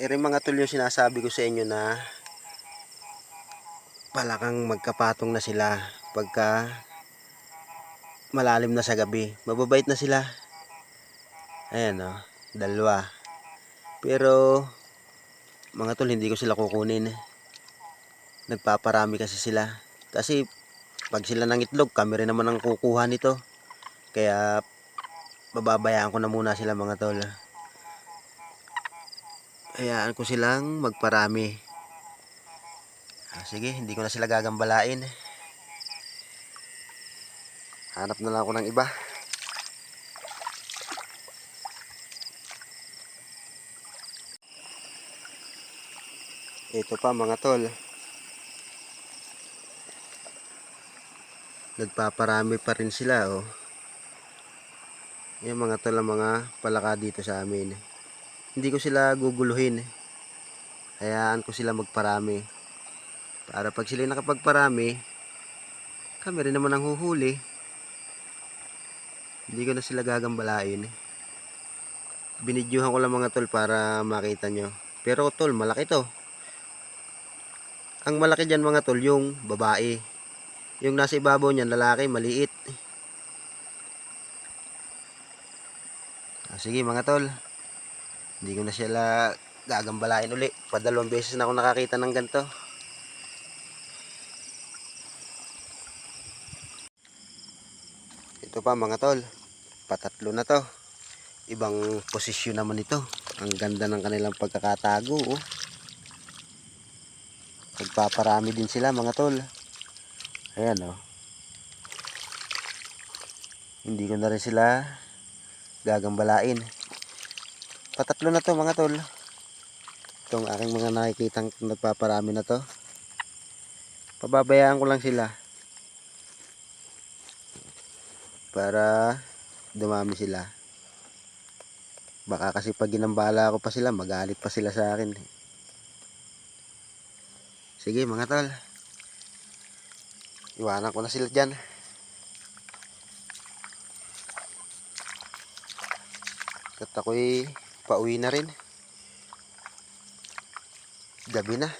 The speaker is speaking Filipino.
rin mga tol yung sinasabi ko sa inyo na palakang magkapatong na sila pagka malalim na sa gabi. Mababait na sila. Ayan o, dalawa. Pero mga tol, hindi ko sila kukunin. Nagpaparami kasi sila. Kasi pag sila ng itlog, kami rin naman ang kukuha nito. Kaya bababayaan ko na muna sila mga tol. Hayaan ko silang magparami. Sige, hindi ko na sila gagambalain. Hanap na lang ako ng iba. Ito pa mga tol. Nagpaparami pa rin sila oh. Yung mga tol ang mga palaka dito sa amin. Hindi ko sila guguluhin. Hayaan ko sila magparami. Para pag sila nakapagparami, kami rin naman ang huhuli. Hindi ko na sila gagambalain. Binidyuhan ko lang mga tol para makita nyo. Pero tol, malaki to. Ang malaki dyan mga tol, yung babae. Yung nasa ibabaw niyan, lalaki, maliit. Sige mga tol, hindi ko na sila gagambalain uli. Padalawang beses na ako nakakita ng ganito. Ito pa mga tol, patatlo na to. Ibang posisyon naman ito. Ang ganda ng kanilang pagkakatago oh. Nagpaparami din sila mga tol. Ayan oh. Hindi ko na rin sila gagambalain. Patatlo na to mga tol. Itong aking mga nakikitang nagpaparami na to. Pababayaan ko lang sila. Para dumami sila. Baka kasi pag ginambala ko pa sila, magalit pa sila sa akin. Sige mga tol. Iwanan ko na sila dyan. At ako'y pauwi na rin. Gabi na.